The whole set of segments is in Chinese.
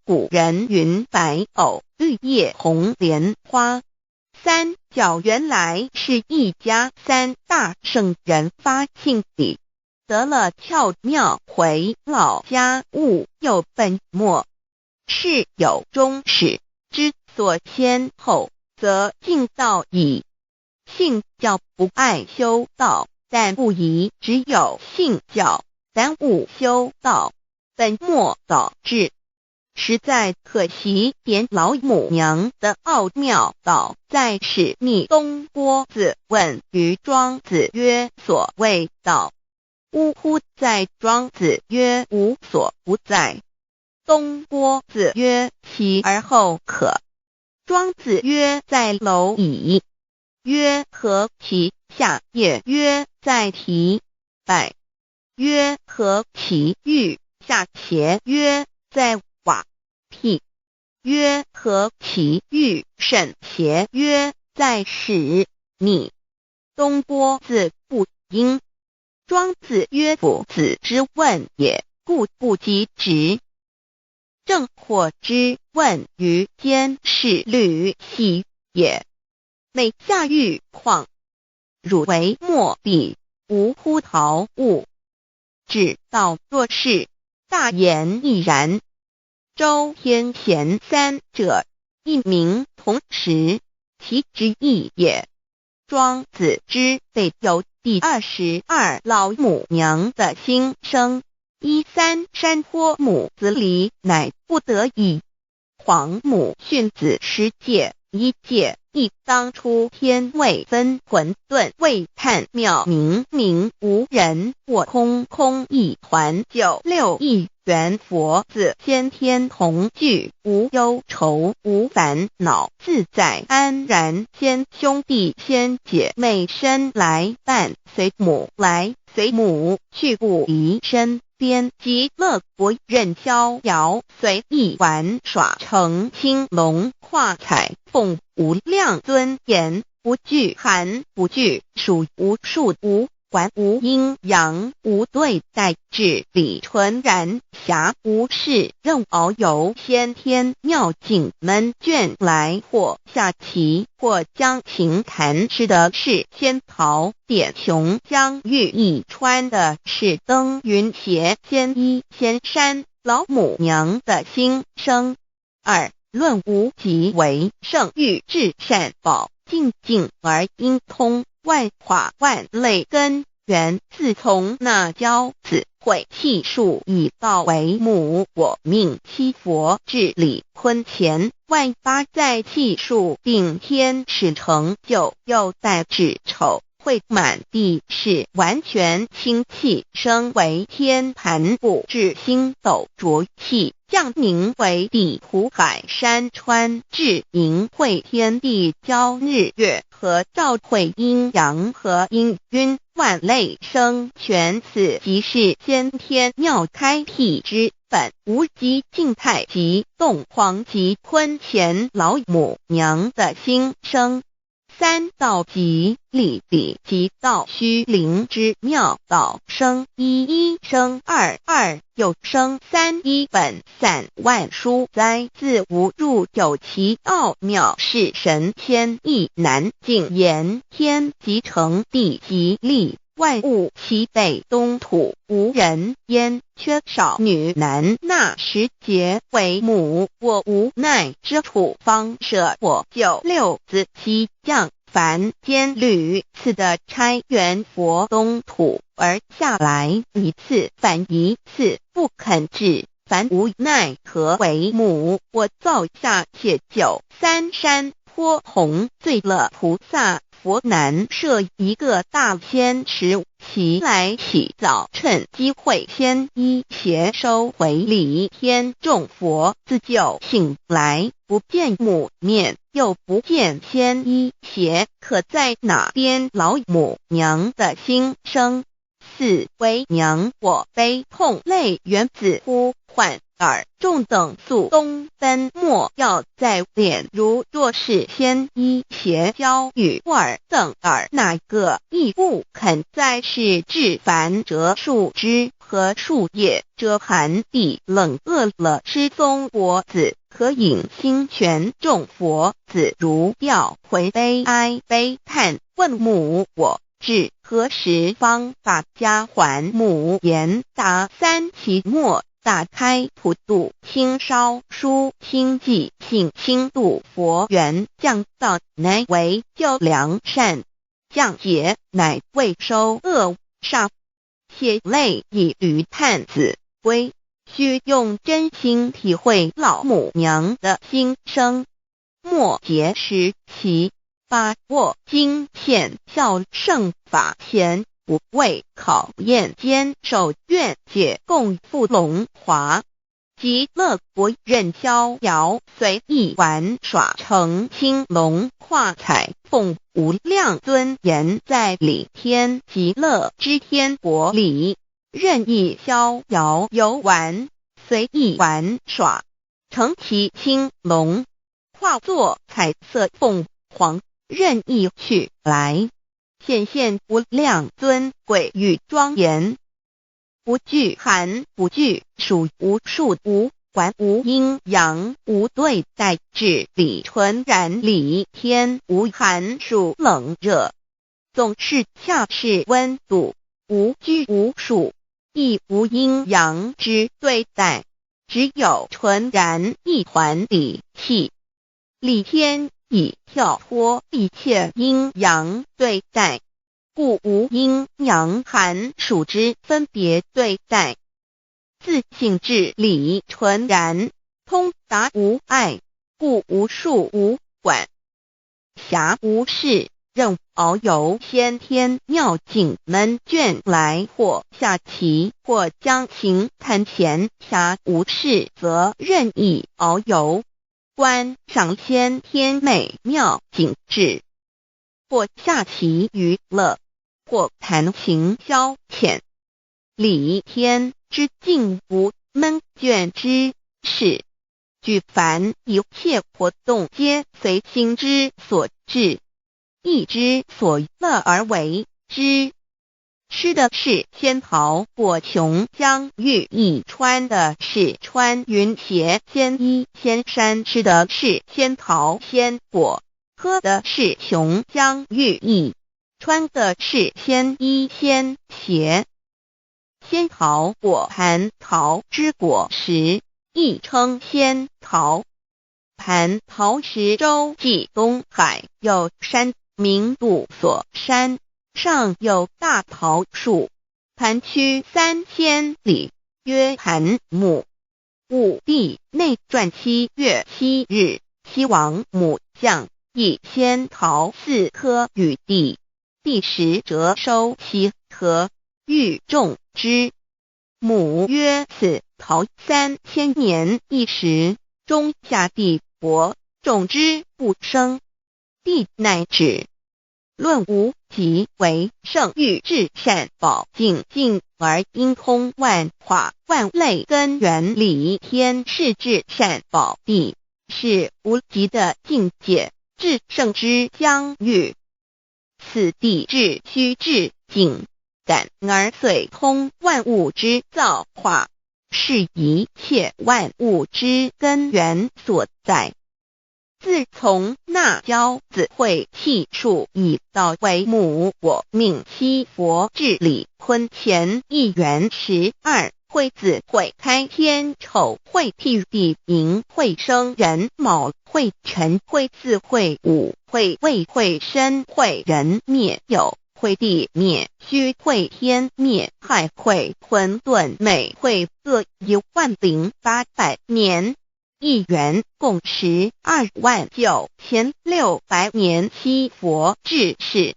古人云白藕绿叶红莲花。三角原来是一家三大圣人发庆礼，得了窍庙回老家务又本末，事有终始，之所先后，则敬道矣。信教不爱修道，但不宜只有信教，耽误修道，本末倒置。实在可惜，点老母娘的奥妙倒在使逆东郭子问于庄子曰：所谓道，呜呼，在庄子曰：无所不在。东郭子曰：其而后可。庄子曰：在蝼蚁。曰：何其？下也曰：在蹄。百曰：何其欲？下且曰：在瓦辟。曰：何其欲？甚且曰：在始。逆。东郭子不应。庄子曰：夫子之问也，故不及直。正或之问于监视律系也。每下欲况，汝为莫必，无乎陶物。只道若是，大言亦然。周天贤三者，一名同时，其之义也。庄子之备有第22老母娘的心声，依三山坡母子礼，乃不得已。皇母训子10戒，1戒亦当初天未分，混沌未探，妙明明无人，我空空一团，96亿元佛子先天同聚，无忧愁无烦恼，自在安然。先兄弟先姐妹身来伴，随母来随母去，不离身边，极乐国任逍遥，随意玩耍，乘青龙跨彩凤，无量尊严，不惧寒不惧暑，无数无还，无阴阳，无对待，至理纯然，暇无事任遨游，先天妙境门卷来，或下棋，或将琴弹，吃的是仙桃，点琼浆玉一穿的是登云鞋，仙衣仙山，老母娘的心声。二论无极为圣欲至善宝，静静而应通，万法万类根源，自从那骄子会气数以道为母，我命七佛治理坤乾，万八在气数并天使成就，又待至丑会满地是完全清气，升为天盘布，至星斗浊气，降凝为地土海山川，至盈会天地交日月和照会阴阳和阴晕，万类生全，此即是先天妙开辟之本，无极静态及动狂及坤乾老母娘的心声。三道即理理即道虚灵之妙道，生一生二又生三，一本散万殊哉，自无入有其奥妙，是神天意难尽言，天即成，地即立，万物其北东土，无人焉，缺少女男，纳10节为母，我无奈之处，方舍我96子西降凡间屡次的差援佛东土，而下来一次反一次，不肯治，凡无奈何为母，我造下且93山坡弘罪了菩萨，佛难设一个大仙池，其来起早，趁机会先一邪收回礼，天众佛自就醒来，不见母面，又不见先一邪，可在哪边？老母娘的心声。四为娘我悲痛泪源自乎患耳重等宿东奔莫要在脸，如若是先医邪交与耳等耳，哪个亦不肯在世至凡折树枝和树叶，遮寒地冷，饿了吃松果子，可饮清泉。众佛子如调回悲哀悲叹，问母我至何时方把家还？母言答三期末，打开普度清烧书清寂性清度佛缘，降道乃为救良善，降劫乃为收恶煞。血泪以于叹子归，须用真心体会老母娘的心声。末节时期，把握经现效圣法前，不畏考验，坚守愿解共赴龙华。极乐国任逍遥，随意玩耍，成青龙化彩凤，无量尊严在里天极乐之天国里，任意逍遥游玩，随意玩耍，成其青龙，化作彩色凤凰，任意去来，显现无量尊贵与庄严。不惧寒，不惧暑，无数无管，无阴阳，无对待，至理纯然理天，无寒暑冷热，总是恰是温度，无拘无束，亦无阴阳之对待，只有纯然一环理气。理天以跳脱一切阴阳对待，故无阴阳寒暑之分别对待，自性至理纯然，通达无碍，故无束无管，暇无事，任遨游先天妙境，门卷来或下棋，或将琴弹弦，暇无事则任意遨游，观赏先天美妙景致，或下棋娱乐，或弹琴消遣。理天之境无闷倦之事，举凡一切活动皆随心之所至，意之所乐而为之。吃的是仙桃果琼浆玉液，穿的是穿云鞋仙衣仙衫，吃的是仙桃仙果，喝的是琼浆玉液，穿的是仙衣仙鞋。仙桃果蟠桃之果实，亦称仙桃。蟠桃实洲际东海有山，名度所山，上有大桃树，盘曲3000里，曰盘木。武帝内传7月7日，西王母降，以仙桃4颗与帝，帝时折收其核，欲种之。母曰：此桃3000年一时，中下地薄，种之不生。帝乃止。论无极为圣欲至善宝净净而应通万化万类根源理天是至善宝地，是无极的境界，至圣之疆域。此地至虚至境，感而遂通万物之造化，是一切万物之根源所在。自从那骄子会气数以道为母，我命七佛治理坤乾一元12，会子会开天丑，会替地寅，会生人卯，会辰会巳，会午，会未，会申，会人灭酉，会地灭戌，会天灭亥，会混沌昧，会各10800年。一元共129600年。七佛治世，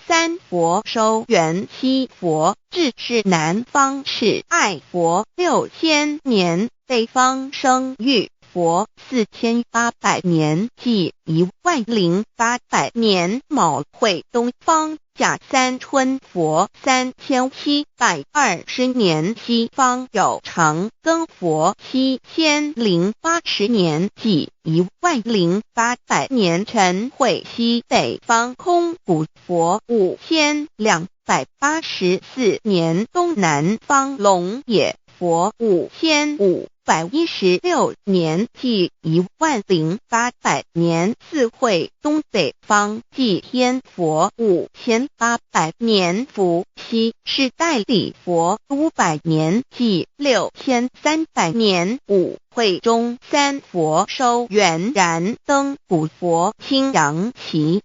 三佛收元，七佛治世南方是爱佛6000年，北方生育佛4800年即10800年卯会东方甲三春佛3720年西方有长庚佛7080年即10800年辰会西北方空谷佛5284年东南方龙野佛5516年即10800年四会东北方祭天佛5800年伏羲是代理佛500年即6300年五会中三佛收元然灯古佛青阳旗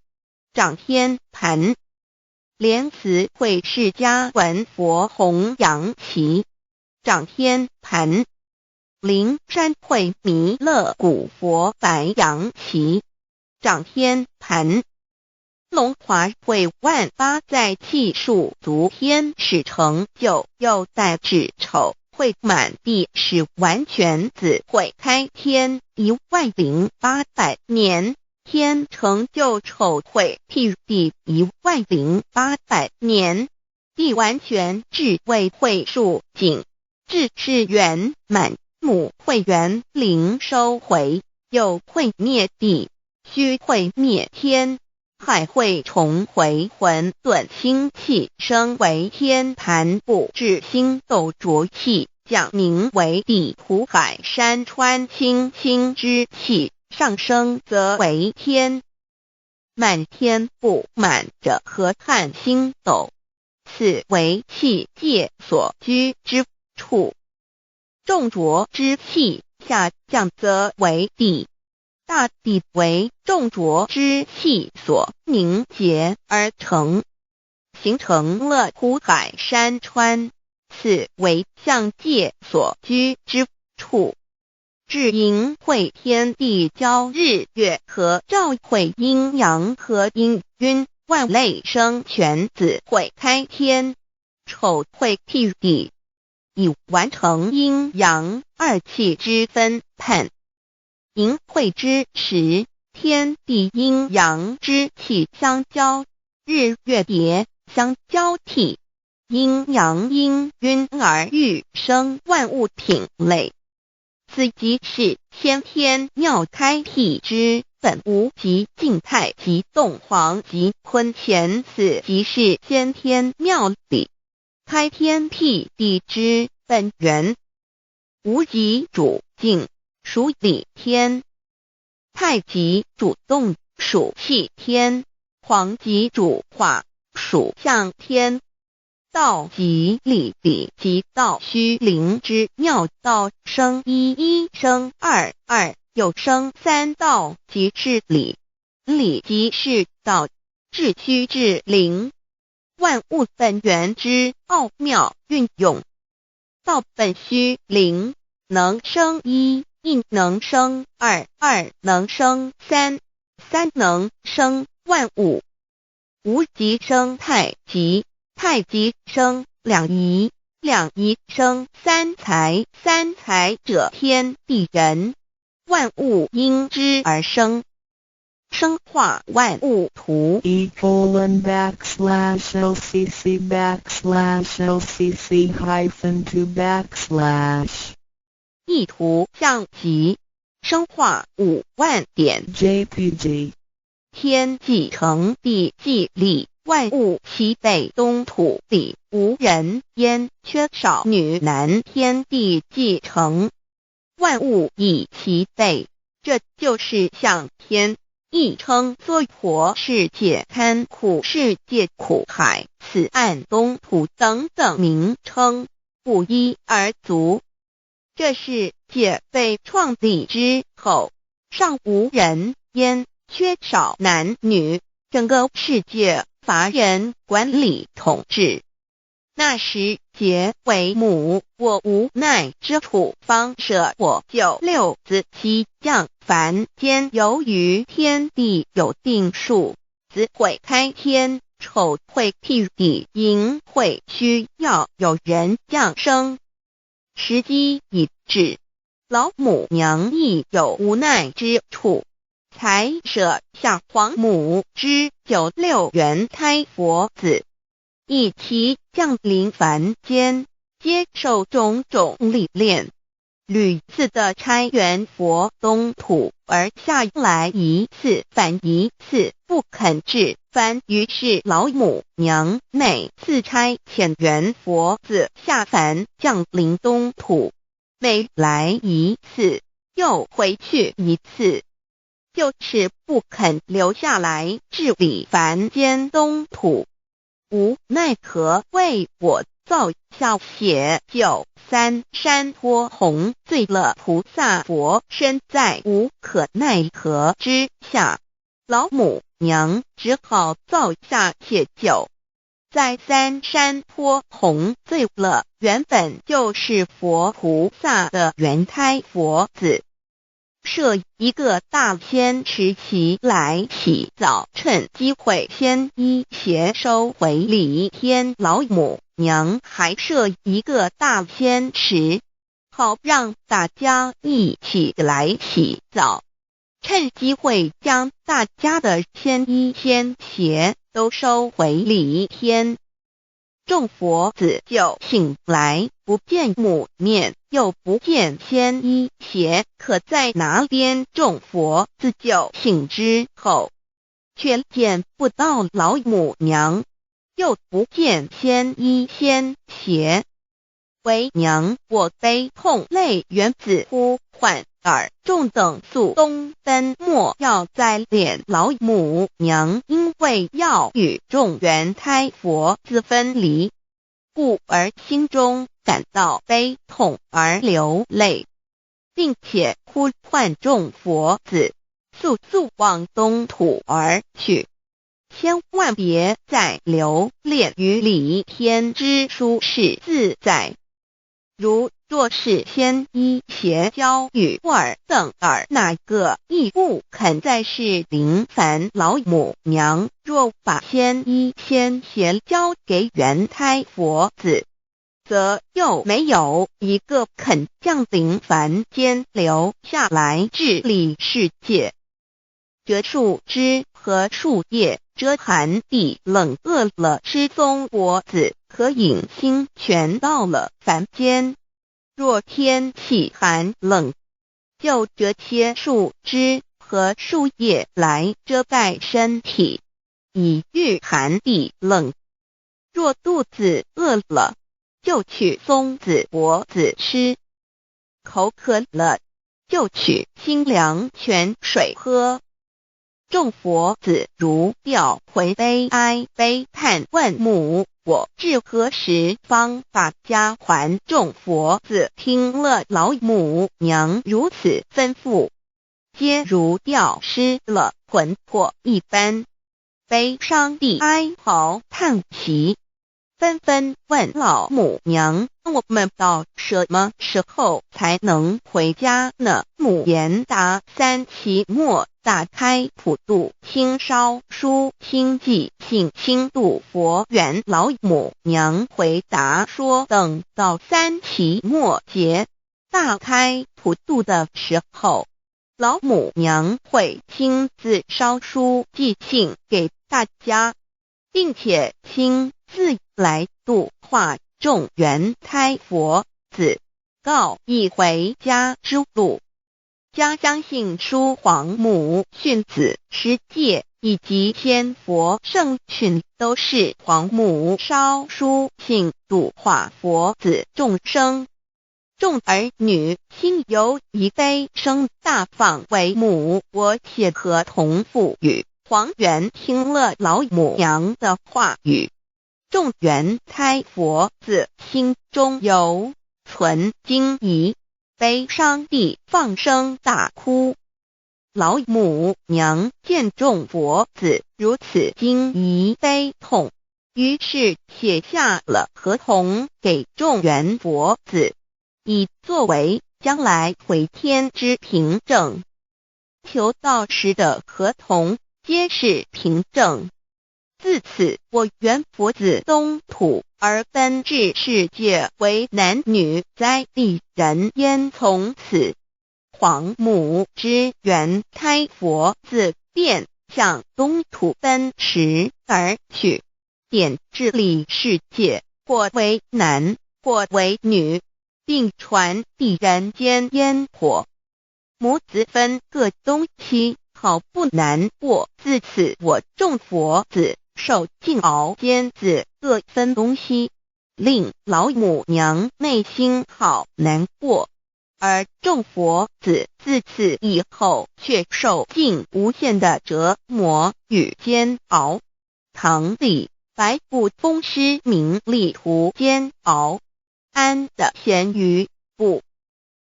掌天盘莲慈会释迦文佛红阳旗掌天盘灵山会弥勒古佛白羊旗掌天盘龙华会万八在气数足天使成就又代指丑会满地是完全子会开天10800年天成就丑会譬地10800年地完全智慧会数景智是圆满母会元灵收回又会灭地虚会灭天海会重回混沌星气生为天盘部至星斗浊气讲名为地土海山川星星之气上升则为天满天不满者河汉星斗此为气界所居之处重浊之气下降则为地大地为重浊之气所凝结而成形成了土海山川此为象界所居之处至阴会天地交日月和照会阴阳和阴晕万类生全子会开天丑会譬地以完成阴阳二气之分判淫会之时天地阴阳之气相交日月别相交替阴阳阴晕而育生万物品类此即是先天妙开辟之本无极静态及动黄及坤乾此即是先天妙理开天辟地之本源无极主静属理天太极主动属气天黄极主化属象天道即理理即道虚灵之妙道生一一生二二又生三道即是理理即是道至虚至灵万物本源之奥妙运用道本虚灵能生一一能生二二能生三三能生万物无极生太极太极生两仪两仪生三才三才者天地人万物因之而生生化万物图://LCC_LCC_2/ 意图象极生化5万点 JPG 天既成地既立万物其北东土地无人焉缺少女男天地既成万物以其北这就是象天亦称娑婆世界堪苦世界苦海此岸东土等等名称不一而足这世界被创立之后尚无人焉缺少男女整个世界乏人管理统治那时结为母我无奈之处方舍我就六子七将凡间由于天地有定数子会开天丑会辟地寅会需要有人降生时机已至老母娘亦有无奈之处，才舍下皇母之96元胎佛子，以其降临凡间，接受种种历练，屡次的差援佛东土，而下来一次反一次不肯至番，于是老母娘每次差遣援佛子下凡降临东土，每来一次又回去一次，就是不肯留下来治理凡间东土。无奈何为我造下血就3山托洪罪了菩萨佛，身在无可奈何之下，老母娘只好造下血就，在3山托洪罪了原本就是佛菩萨的原胎佛子，设一个大仙池期来洗澡，趁机会先一邪收回礼天。老母娘还设一个大仙池，好让大家一起来洗澡，趁机会将大家的仙衣仙鞋都收回礼天。众佛子就醒来，不见母面，又不见仙衣鞋，可在哪边？众佛子就醒之后，却见不到老母娘，又不见仙衣仙鞋。为娘我悲痛泪源自呼唤耳，众等速东奔，莫要再敛。老母娘因为要与众原胎佛子分离，故而心中感到悲痛而流泪，并且呼唤众佛子速速往东土而去，千万别再留恋于礼天之舒适自在。若是仙衣鞋交与尔等哪个亦不肯再是临凡老母娘，若把仙衣仙鞋交给原胎佛子，则又没有一个肯降临凡间留下来治理世界。这树枝和树叶遮寒地冷饿了失踪佛子，可引心全到了凡间。若天气寒冷，就折些树枝和树叶来遮盖身体，以御寒地冷。若肚子饿了，就取松子果子吃；口渴了，就取清凉泉水喝。众佛子如调回悲哀悲叹，问母我至何时方把家还？众佛子听了老母娘如此吩咐，皆如吊失了魂魄一般，悲伤地哀嚎叹息，纷纷问老母娘：我们到什么时候才能回家呢？母言答：3期末打开普度清烧书清寂信清度佛缘。老母娘回答说，等到3期末节大开普度的时候，老母娘会亲自烧书寄信给大家，并且亲自来度化众原胎佛子，告一回家之路。家相信书皇母训子十戒以及天佛圣训，都是皇母烧书信度化佛子众生。众儿女心由一悲生大放为母，我且合同赋予。皇元听了老母娘的话语，众原胎佛子心中有存惊疑，悲伤地放声大哭。老母娘见众佛子如此惊疑悲痛，于是写下了合同给众原佛子，以作为将来回天之凭证。求道时的合同皆是凭证。自此，我原佛子东土而奔至世界为男女在地人焉，从此黄母之元胎佛自便向东土奔驰而去，便治理世界，或为男，或为女，并传递人间烟火。母子分各东西，好不难过。自此我众佛子受尽熬煎子各分东西，令老母娘内心好难过。而众佛子自此以后却受尽无限的折磨与煎熬。唐李白骨风师名利图煎熬，安的咸鱼不。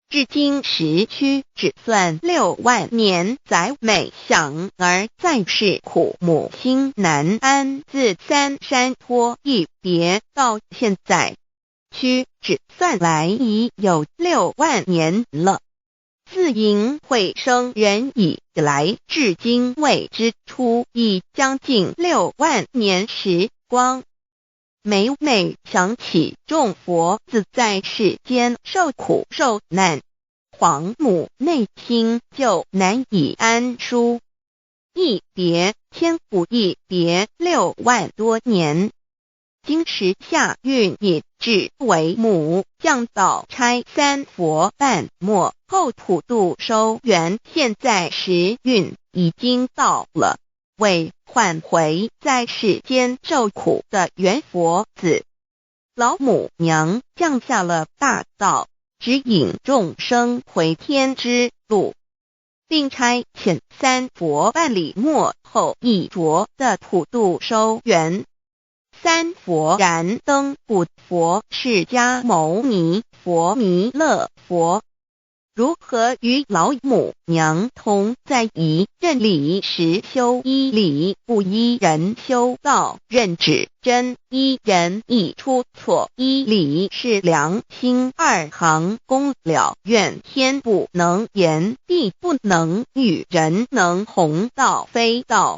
至今时区只算6万年，载每想而在世苦母心难安。自三山托一别到现在，区只算来已有6万年了。自寅会生人以来，至今未知出，已将近6万年时光。每每想起众佛子在世间受苦受难，皇母内心就难以安舒。一别千古，一别6万多年。今时下运也至为母降道差3佛半末后普度收圆，现在时运已经到了，为唤回在世间受苦的原佛子。老母娘降下了大道，指引众生回天之路，并差遣3佛半里末后一着的普度收圆。3佛燃灯古佛、释迦牟尼佛、弥勒佛，如何与老母娘同在一任理时修一理，不依人修道，任指真一人一出错，一理是良心，2行功了，愿天不能言，地不能语，人能弘道非道。